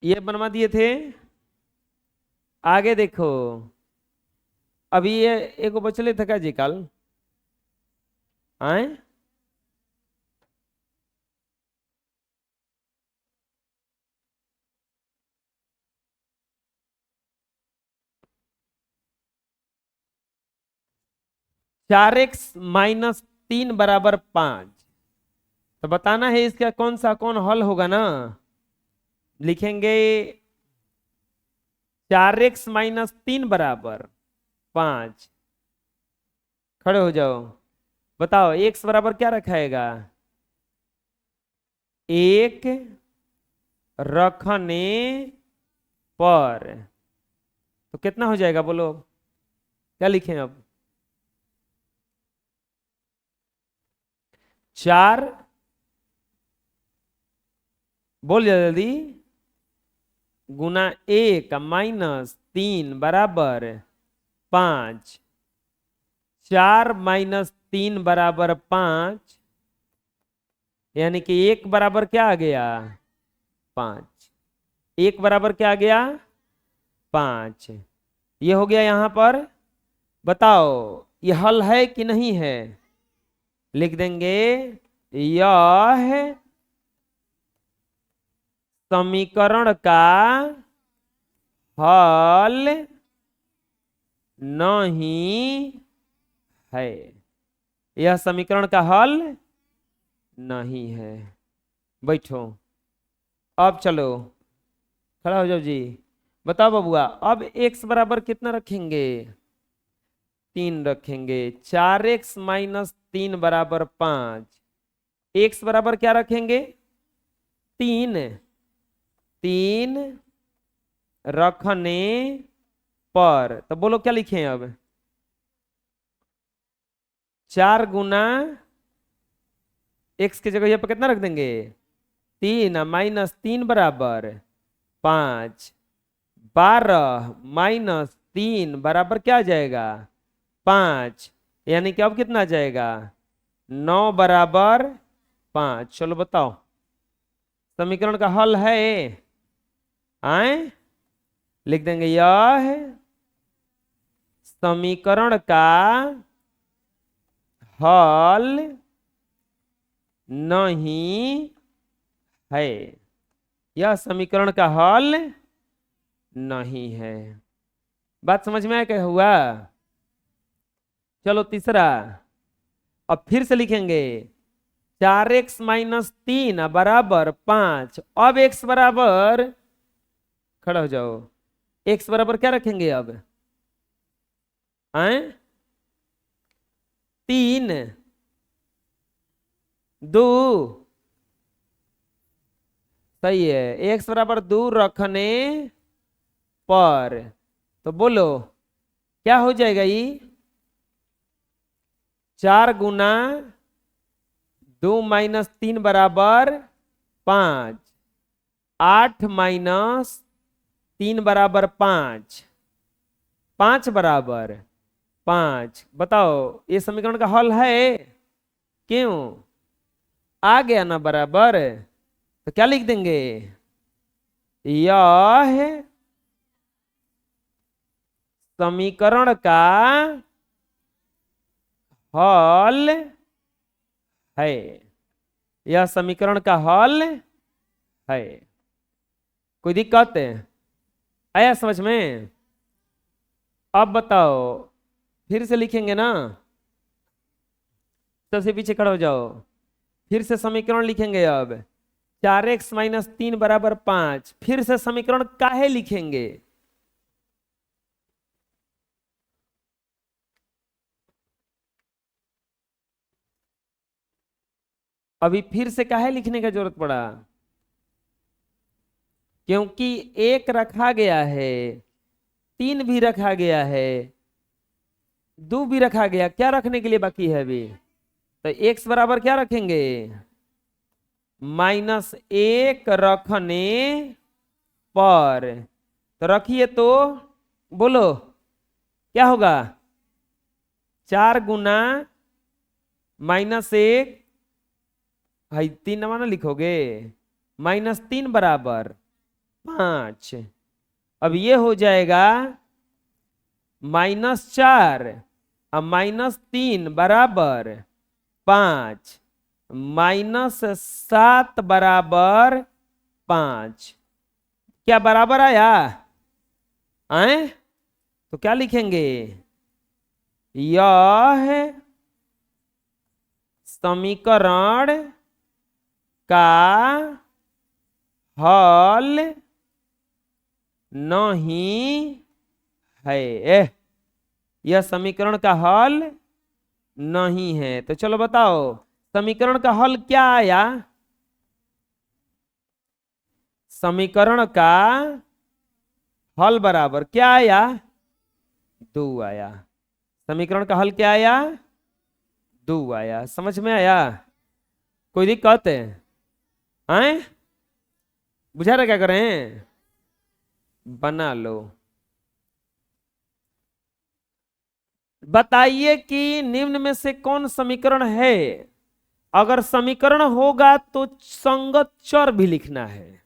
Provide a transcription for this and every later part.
ये बनवा दिए थे। आगे देखो, अभी ये एक बचले था क्या जी कल आए। 4x-3 बराबर 5। तो बताना है इसका कौन हल होगा ना। लिखेंगे 4x-3 बराबर 5। खड़े हो जाओ, बताओ x बराबर क्या रखाएगा। एक रखने पर तो कितना हो जाएगा बोलो, क्या लिखें अब। 4, बोल जल्दी, गुना 1-3 बराबर 5। 4-3 बराबर 5, यानी कि 1 बराबर क्या आ गया 5। 1 बराबर क्या आ गया 5। ये हो गया यहां पर। बताओ ये हल है कि नहीं है। लिख देंगे यह समीकरण का हल नहीं है। यह समीकरण का हल नहीं है। बैठो, अब चलो, खड़ा हो जाओ जी। बताओ बबुआ, अब x बराबर कितना रखेंगे 3 रखेंगे। 4x-3 बराबर 5। x बराबर क्या रखेंगे 3। 3 रखने पर तो बोलो क्या लिखें अब। 4 गुना x की जगह यहाँ पर कितना रख देंगे 3-3 बराबर 5। 12-3 बराबर क्या आ जाएगा 5, यानी कि अब कितना आ जाएगा 9 बराबर 5। चलो बताओ समीकरण का हल है आए। लिख देंगे यह समीकरण का हल नहीं है। यह समीकरण का हल नहीं है। बात समझ में आया क्या हुआ। चलो तीसरा, अब फिर से लिखेंगे 4x-3 बराबर 5। अब x बराबर, खड़ा हो जाओ, x बराबर क्या रखेंगे अब आए 3 2, सही है, x बराबर 2 रखने पर तो बोलो क्या हो जाएगा ये 4 गुना 2-3 बराबर 5। 8-3 बराबर 5। 5 बराबर 5। बताओ ये समीकरण का हल है क्यों आ गया ना बराबर। तो क्या लिख देंगे यह समीकरण का हल है। यह समीकरण का हल है। कोई दिक्कत है आया समझ में। अब बताओ फिर से लिखेंगे ना, सबसे पीछे खड़ा हो जाओ, फिर से समीकरण लिखेंगे। अब 4x-3 बराबर 5, फिर से समीकरण काहे लिखेंगे। अभी फिर से काहे लिखने का जरूरत पड़ा, क्योंकि 1 रखा गया है, 3 भी रखा गया है, 2 भी रखा गया। क्या रखने के लिए बाकी है अभी। तो x बराबर क्या रखेंगे -1 रखने पर। तो रखिए तो बोलो क्या होगा 4 गुना -1 है 3 ना लिखोगे -3 बराबर 5। अब ये हो जाएगा -4 और -3 बराबर 5, -7 बराबर 5। क्या बराबर आया? आए तो क्या लिखेंगे? यह समीकरण का हल नहीं है। यह समीकरण का हल नहीं है। तो चलो बताओ समीकरण का हल क्या आया? समीकरण का हल बराबर क्या आया? 2 आया। समीकरण का हल क्या आया? 2 आया। समझ में आया? कोई दिक्कत है? आए बुझा रहे क्या करें? बना लो। बताइए कि निम्न में से कौन समीकरण है? अगर समीकरण होगा तो संगत चर भी लिखना है।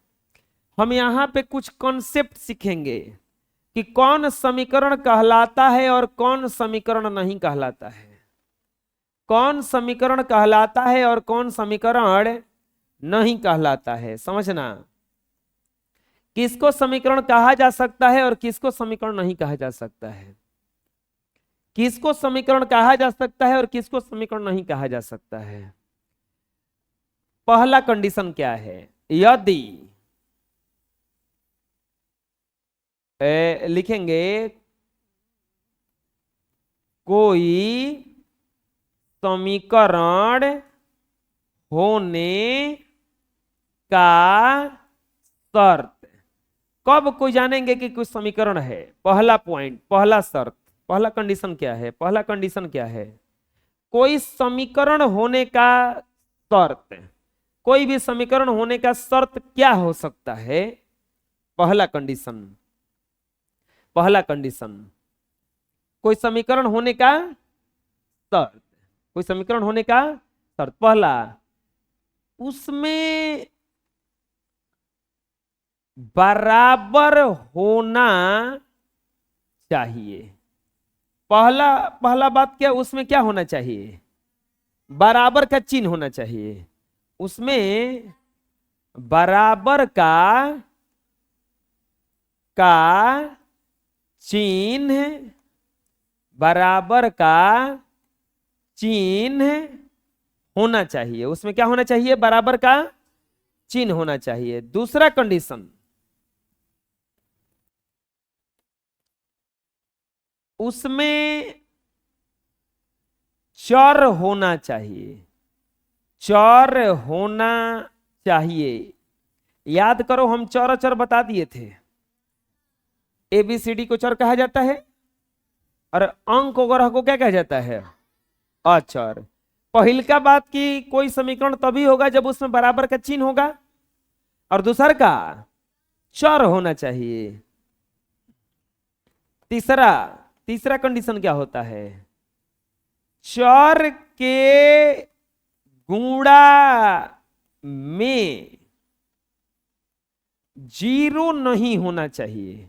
हम यहां पे कुछ कॉन्सेप्ट सीखेंगे कि कौन समीकरण कहलाता है और कौन समीकरण नहीं कहलाता है, कौन समीकरण कहलाता है और कौन समीकरण नहीं कहलाता है। समझना, किसको समीकरण कहा जा सकता है और किसको समीकरण नहीं कहा जा सकता है, किसको समीकरण कहा जा सकता है और किसको समीकरण नहीं कहा जा सकता है। पहला कंडीशन क्या है? यदि लिखेंगे कोई समीकरण होने का शर्त। कब कोई जानेंगे कि कुछ समीकरण है? पहला पॉइंट, पहला शर्त, पहला कंडीशन क्या है? पहला कंडीशन क्या है? कोई समीकरण होने का शर्त। कोई भी समीकरण होने का शर्त क्या हो सकता है? पहला कंडीशन, पहला कंडीशन कोई समीकरण होने का शर्त, कोई समीकरण होने का शर्त। पहला, उसमें बराबर होना चाहिए। पहला पहला बात क्या? उसमें क्या होना चाहिए? बराबर का चिन्ह होना चाहिए। उसमें बराबर का चिन्ह, बराबर का चिन्ह होना चाहिए। उसमें क्या होना चाहिए? बराबर का चिन्ह होना चाहिए। दूसरा कंडीशन, उसमें चर होना चाहिए। चर होना चाहिए। याद करो, हम चर अचर बता दिए थे। ABCD को चर कहा जाता है और अंक वगैरह को क्या कहा जाता है? अचर। पहल का बात की कोई समीकरण तभी होगा जब उसमें बराबर का चिन्ह होगा, और दूसर का चर होना चाहिए। तीसरा, तीसरा कंडीशन क्या होता है? चर के गुणा में 0 नहीं होना चाहिए।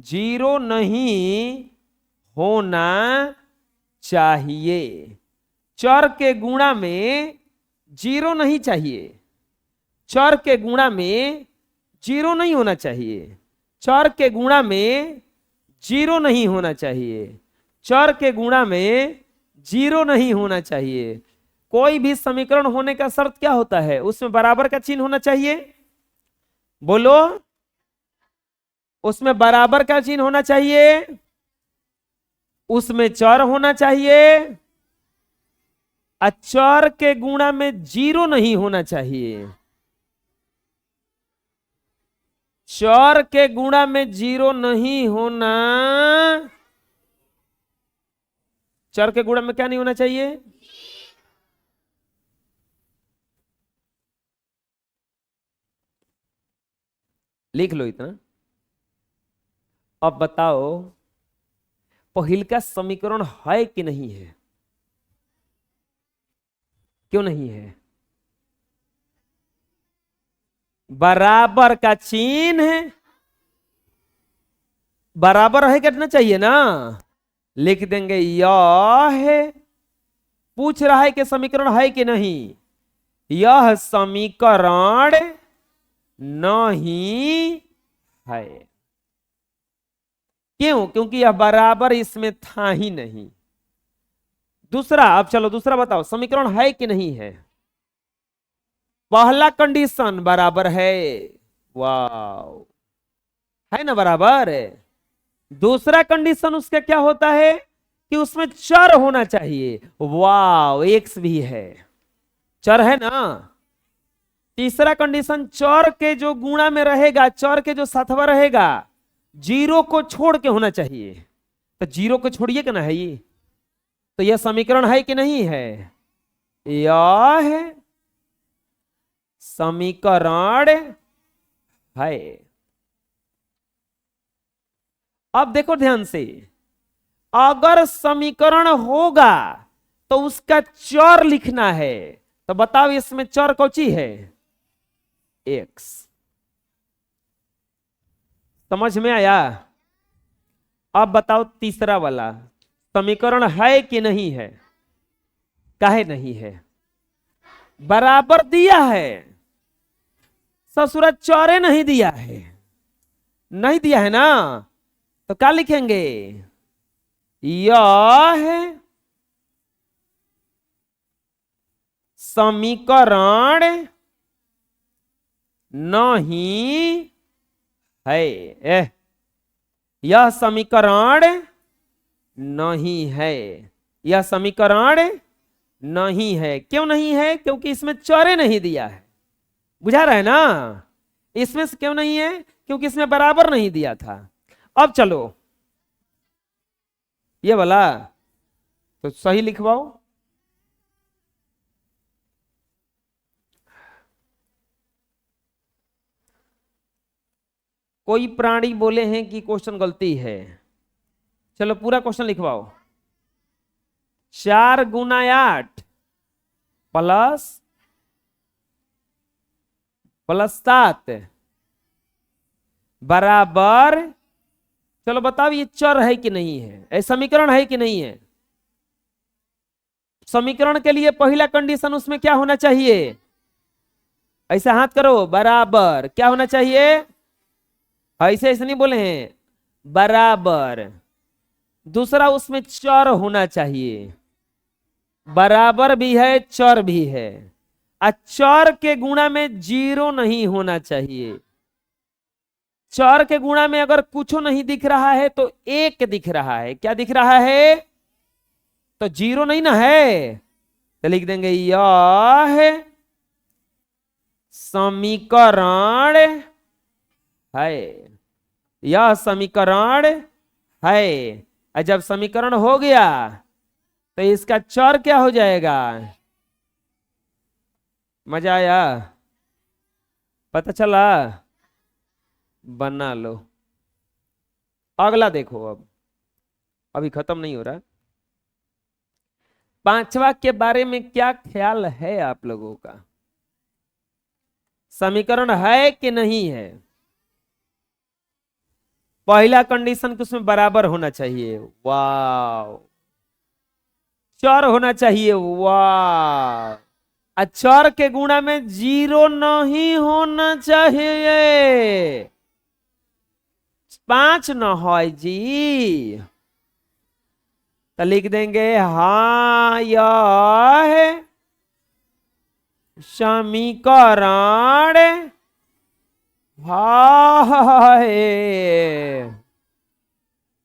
0 नहीं होना चाहिए। चर के गुणा में 0 नहीं चाहिए। चर के गुणा में 0 नहीं होना चाहिए। चर के गुणा में 0 नहीं होना चाहिए। चर के गुणा में 0 नहीं होना चाहिए। कोई भी समीकरण होने का शर्त क्या होता है? उसमें बराबर का चिन्ह होना चाहिए। बोलो, उसमें बराबर का चिन्ह होना चाहिए, उसमें चर होना चाहिए, चर के गुणा में 0 नहीं होना चाहिए। चर के गुणा में 0 नहीं होना, चर के गुणा में क्या नहीं होना चाहिए? लिख लो इतना। अब बताओ पहिल का समीकरण है कि नहीं है? क्यों नहीं है? बराबर का चिन्ह बराबर है करना चाहिए ना, लिख देंगे यह है। पूछ रहा है कि समीकरण है कि नहीं, यह समीकरण नहीं है। क्यों? क्योंकि यह बराबर इसमें था ही नहीं। दूसरा, अब चलो दूसरा बताओ, समीकरण है कि नहीं है। पहला कंडीशन बराबर है, वाह, है ना बराबर है। दूसरा कंडीशन उसका क्या होता है कि उसमें चर होना चाहिए, वाह, एक्स भी है, चर है ना। तीसरा कंडीशन चर के जो गुणा में रहेगा, चर के जो साथवा रहेगा, जीरो को छोड़ के होना चाहिए। तो जीरो को छोड़िए कि ना है ये, तो यह समीकरण है कि नहीं है, यह है समीकरण है। अब देखो ध्यान से, अगर समीकरण होगा तो उसका चर लिखना है। तो बताओ इसमें चर कौची है, एक्स। समझ में आया। अब बताओ तीसरा वाला, समीकरण है कि नहीं है, काहे नहीं है, बराबर दिया है, ससुरा चौरे नहीं दिया है, नहीं दिया है ना, तो क्या लिखेंगे, यह है समीकरण नहीं है, यह समीकरण नहीं है, यह समीकरण नहीं है। क्यों नहीं है, क्योंकि इसमें चौरे नहीं दिया है, बुझा रहा है ना। इसमें से क्यों नहीं है, क्योंकि इसमें बराबर नहीं दिया था। अब चलो ये वाला तो सही लिखवाओ। कोई प्राणी बोले हैं कि क्वेश्चन गलती है, चलो पूरा क्वेश्चन लिखवाओ। 4 गुना 8 प्लस 7 बराबर, चलो बताओ ये चर है कि नहीं है, ऐसा समीकरण है कि नहीं है। समीकरण के लिए पहला कंडीशन उसमें क्या होना चाहिए, ऐसा हाथ करो, बराबर क्या होना चाहिए, ऐसे ऐसे नहीं बोले हैं, बराबर। दूसरा उसमें चर होना चाहिए, बराबर भी है चर भी है, और चर के गुणा में जीरो नहीं होना चाहिए। चर के गुणा में अगर कुछ नहीं दिख रहा है तो एक दिख रहा है, क्या दिख रहा है, तो जीरो नहीं ना है, तो लिख देंगे यह है समीकरण है, यह समीकरण है। और जब समीकरण हो गया तो इसका चर क्या हो जाएगा, मजा आया, पता चला, बना लो। अगला देखो, अब अभी खत्म नहीं हो रहा। पांचवा के बारे में क्या ख्याल है आप लोगों का, समीकरण है कि नहीं है। पहला कंडीशन कि उसमें बराबर होना चाहिए, वाह, चर होना चाहिए, वाह, चर के गुणा में जीरो नहीं होना चाहिए, 5 न हो जी, तो लिख देंगे हाँ यह है समीकरण है।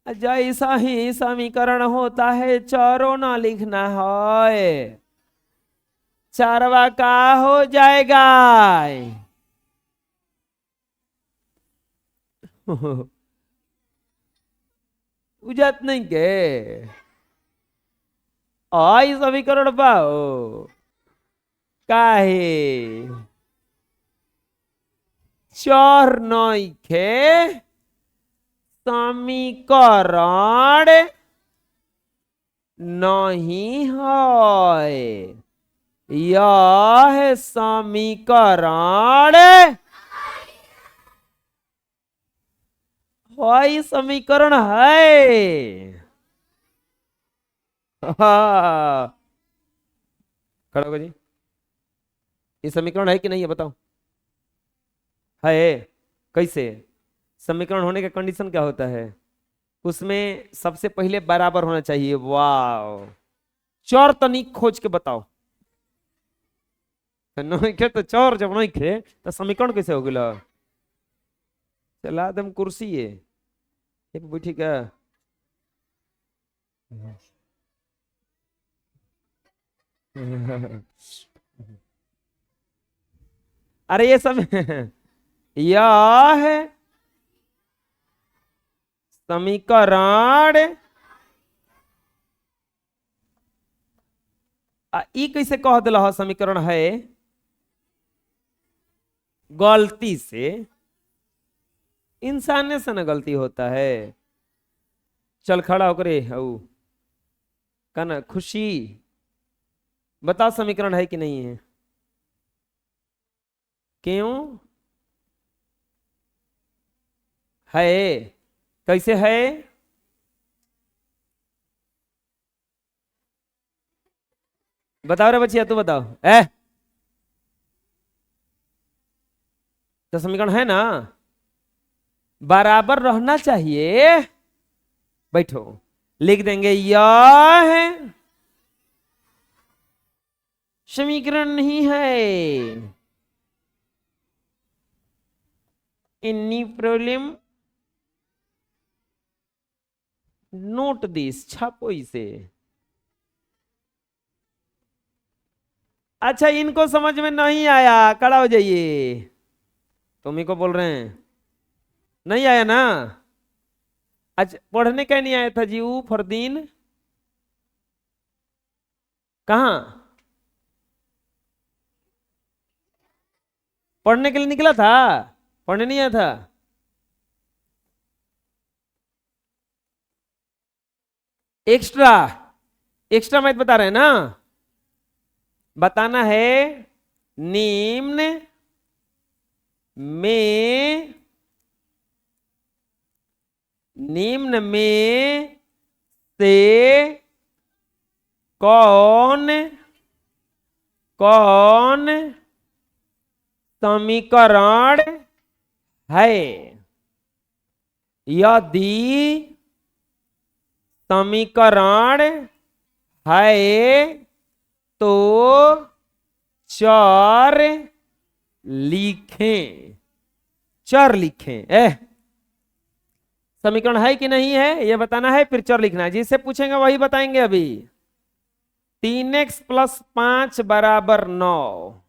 जैसा ही समीकरण होता है चरो ना लिखना है, चारवा का हो जाएगा। उजत नहीं के आई समीकरण पाओ काहे, चर नहीं खे समीकरण नहीं है, यह समीकरण वही समीकरण है। हाँ, खड़ा होगा जी। ये समीकरण है कि नहीं है बताओ। है। कैसे? समीकरण होने का कंडीशन क्या होता है? उसमें सबसे पहले बराबर होना चाहिए। वाह, चौर तनिक खोज के बताओ। नहीं खे तो चौर जब नहीं खे तो समीकरण कैसे हो गया? चला दम कुर्सी है एक बैठी का। अरे ये सब यह है समीकरण। ई कैसे कह दिल समीकरण है? गलती से। इंसान से ना गलती होता है। चल खड़ा होकर कहना खुशी, बताओ समीकरण है कि नहीं है? क्यों है? कैसे है? बताओ रे बच्चिया, तू बताओ। तो समीकरण है ना, बराबर रहना चाहिए। बैठो, लिख देंगे यह है समीकरण नहीं है। Any problem? नोट दिस, छापो इसे। अच्छा, इनको समझ में नहीं आया, खड़ा हो जाइए। तुम ही को बोल रहे हैं, नहीं आया ना? अच्छा, पढ़ने क्या नहीं आया था जी? वो फरदीन कहाँ? पढ़ने के लिए निकला था? पढ़ने नहीं आया था? एक्स्ट्रा? एक्स्ट्रा मैथ बता रहे हैं ना? बताना है निम्न में, निम्न में से कौन कौन समीकरण है? यदि समीकरण है तो चर लिखें। चर लिखें। समीकरण है कि नहीं है ये बताना है, फिर चर लिखना है। जिससे पूछेंगे वही बताएंगे अभी। 3x+5 = 9।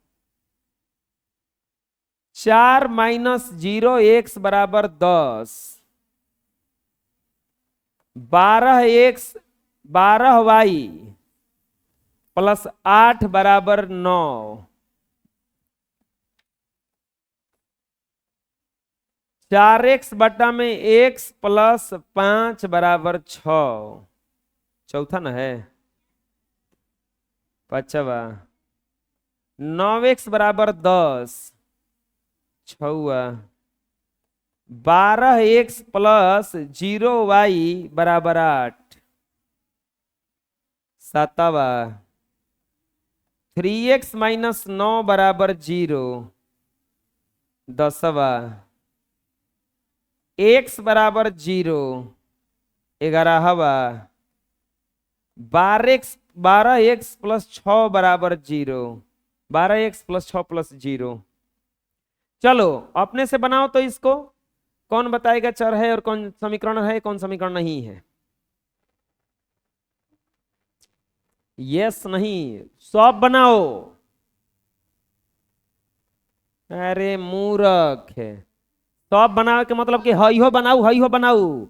4-0x = 10। 12y+8 = 9। 4x/x+5 = 6। चौथा ना है? पांचवा। 9x = 10। छुआ। 12x+0y = 8। सातवा। 3x-9 = 0। दसवा। x = 0। 11वा। 12x+6 = 0। 12x+6 + 0। चलो अपने से बनाओ तो इसको। कौन बताएगा चर है और कौन समीकरण है, कौन समीकरण नहीं है? यस नहीं, सब बनाओ। अरे मूर्ख है। सब बनाओ के मतलब कि हई हो बनाऊ, हई हो बनाऊ।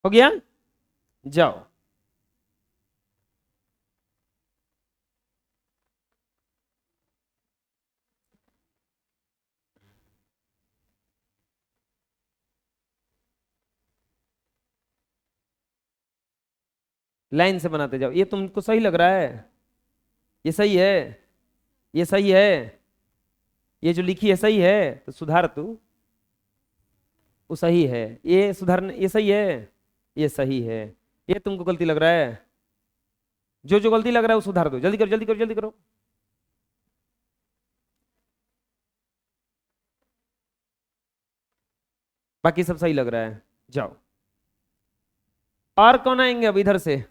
हो गया, जाओ। लाइन से बनाते जाओ। ये तुमको सही लग रहा है? ये सही है? ये सही है? ये जो लिखी है सही है? तो सुधार तू। वो सही है, ये सुधारने, ये सही है, ये सही है। ये तुमको गलती लग रहा है? जो जो गलती लग रहा है वो सुधार दो। जल्दी करो, जल्दी करो, जल्दी करो। बाकी सब सही लग रहा है, जाओ। और कौन आएंगे अब इधर से?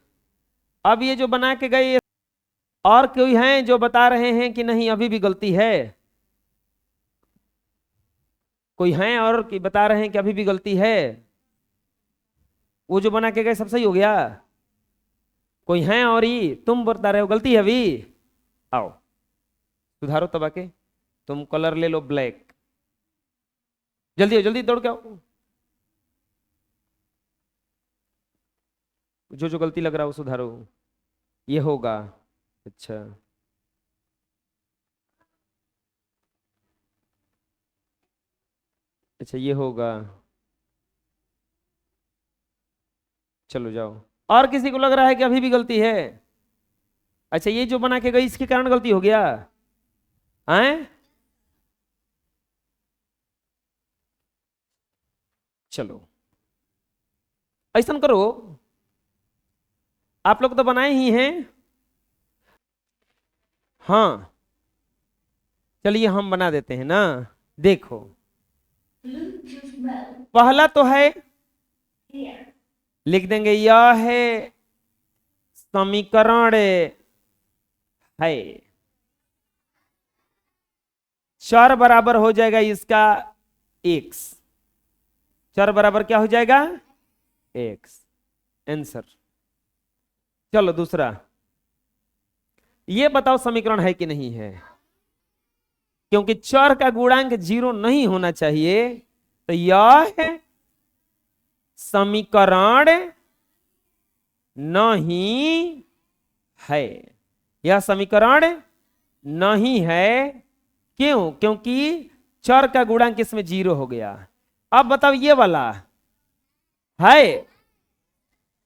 अब ये जो बना के गए, और कोई हैं जो बता रहे हैं कि नहीं अभी भी गलती है? कोई हैं और कि बता रहे हैं कि अभी भी गलती है? वो जो बना के गए सब सही हो गया? कोई हैं और ही तुम बता रहे हो गलती है अभी? आओ सुधारो तब आके। तुम कलर ले लो ब्लैक। जल्दी हो, जल्दी दौड़ के आओ। जो जो गलती लग रहा है वो सुधारो। ये होगा। अच्छा, अच्छा ये होगा। चलो जाओ। और किसी को लग रहा है कि अभी भी गलती है? अच्छा, ये जो बना के गई इसके कारण गलती हो गया? हैं? चलो ऐसा करो, आप लोग तो बनाए ही हैं। हाँ चलिए हम बना देते हैं ना। देखो पहला तो है, लिख देंगे यह है समीकरण है। चर बराबर हो जाएगा इसका एक्स। चर बराबर क्या हो जाएगा? एक्स। आंसर। चलो दूसरा, ये बताओ समीकरण है कि नहीं है? क्योंकि चर का गुणांक 0 नहीं होना चाहिए, तो यह है समीकरण नहीं है। यह समीकरण नहीं है। क्यों? क्योंकि चर का गुणांक इसमें 0 हो गया। अब बताओ ये वाला है,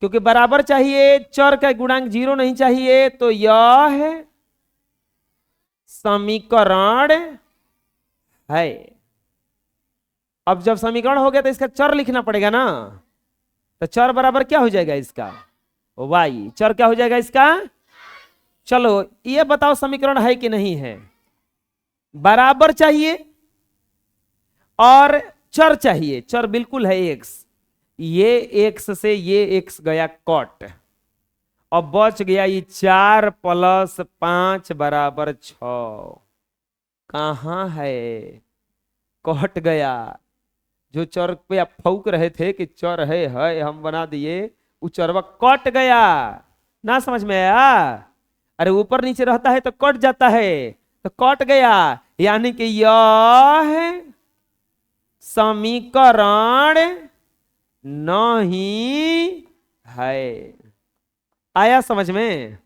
क्योंकि बराबर चाहिए, चर का गुणांक 0 नहीं चाहिए, तो यह है समीकरण है। अब जब समीकरण हो गया तो इसका चर लिखना पड़ेगा ना। तो चर बराबर क्या हो जाएगा इसका? वाई। चर क्या हो जाएगा इसका? चलो ये बताओ समीकरण है कि नहीं है? बराबर चाहिए और चर चाहिए। चर बिल्कुल है एक्स। ये एक्स से ये एक्स गया कट, और बच गया ये 4 + 5 = 6। कहां है? कट गया। जो चर पे आप फौक रहे थे कि चर है हम बना दिए, वो चरवा कट गया। ना समझ में आया? अरे ऊपर नीचे रहता है तो कट जाता है, तो कट गया। यानी कि यह समीकरण नहीं है। आया समझ में?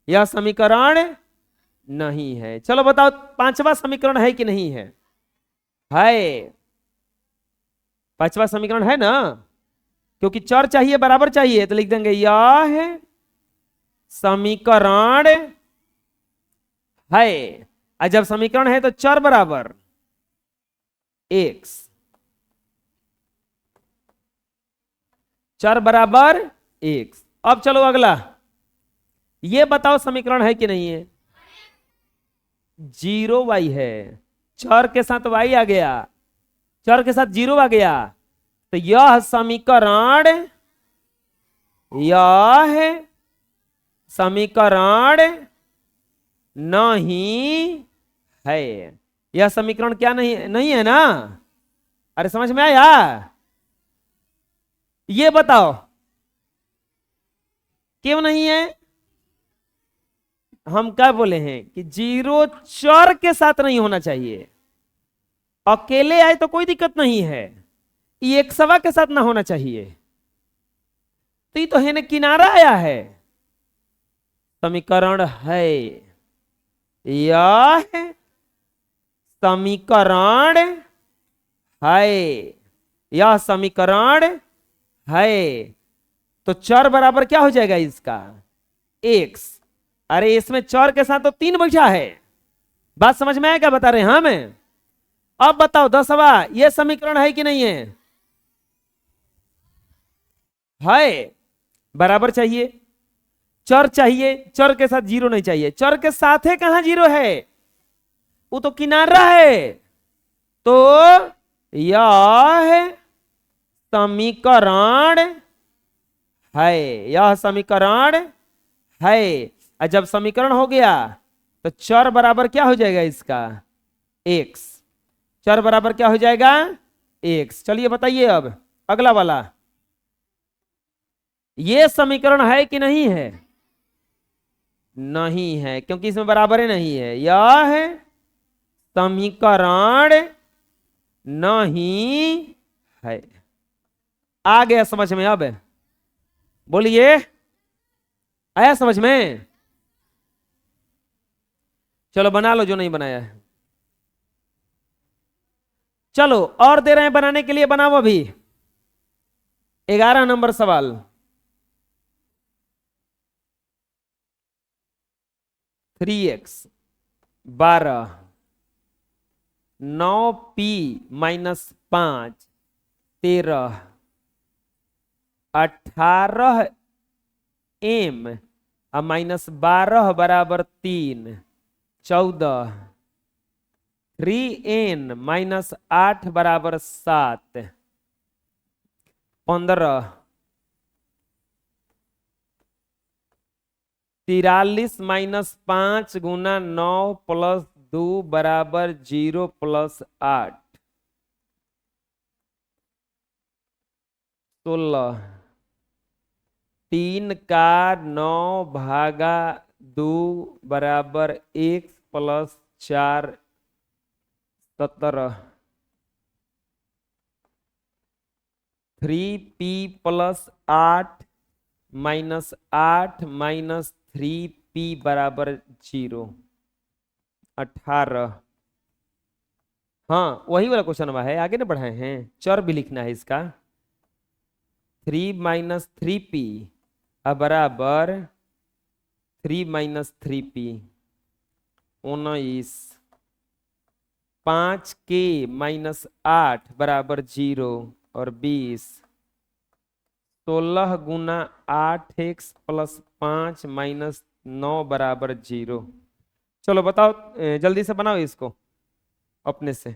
यह समीकरण नहीं है। चलो बताओ पांचवा समीकरण है कि नहीं है? है। पांचवा समीकरण है ना, क्योंकि चर चाहिए बराबर चाहिए, तो लिख देंगे यह है समीकरण है। और जब समीकरण है तो चर बराबर एक्स। चर बराबर एक्स। अब चलो अगला, ये बताओ समीकरण है कि नहीं है? 0y है। चर के साथ y आ गया, चर के साथ 0 आ गया, तो यह समीकरण, यह समीकरण नहीं है। यह समीकरण क्या नहीं नहीं है ना? अरे समझ में आया? ये बताओ क्यों नहीं है? हम क्या बोले हैं कि 0 चर के साथ नहीं होना चाहिए। अकेले आए तो कोई दिक्कत नहीं है, ये एक सवा के साथ ना होना चाहिए। तो ये तो है ना, किनारा आया है। समीकरण है, यह समीकरण है, यह समीकरण है। तो चर बराबर क्या हो जाएगा इसका, एक्स। अरे इसमें चर के साथ तो 3 बैठा है। बात समझ में आया क्या बता रहे हैं हमें? अब बताओ 10वां, ये समीकरण है कि नहीं है? है। बराबर चाहिए, चर चाहिए, चर के साथ जीरो नहीं चाहिए। चर के साथ है, कहां जीरो है, वो तो किनारा है। तो यह समीकरण है, यह समीकरण है। और जब समीकरण हो गया तो चर बराबर क्या हो जाएगा इसका, एक्स। चर बराबर क्या हो जाएगा, एक्स। चलिए बताइए अब अगला वाला, ये समीकरण है कि नहीं है? नहीं है, क्योंकि इसमें बराबर ही नहीं है। यह समीकरण नहीं है। आ गया समझ में? अब बोलिए, आया समझ में? चलो बना लो जो नहीं बनाया है। चलो और दे रहे हैं बनाने के लिए, बनाओ अभी। 11 नंबर सवाल, 3x 12 9p माइनस 5 13 18 m और माइनस 12 बराबर 3 14 3n माइनस 8 बराबर 7 15 43 माइनस 5 गुना 9 प्लस 2 बराबर 0 प्लस 8 16 3 का 9 भागा 2 बराबर 1 plus 4 17 3p plus 8 minus 8 minus 3p बराबर 0 18। हाँ वही वाला क्वेश्चन हुआ है, आगे ना बढ़ाए हैं। चर भी लिखना है इसका। 3 माइनस 3p बराबर 3 माइनस 3p 19 5k माइनस 8 बराबर 0 और 20 16 गुना 8x प्लस 5 माइनस 9 बराबर 0। चलो बताओ, जल्दी से बनाओ इसको अपने से।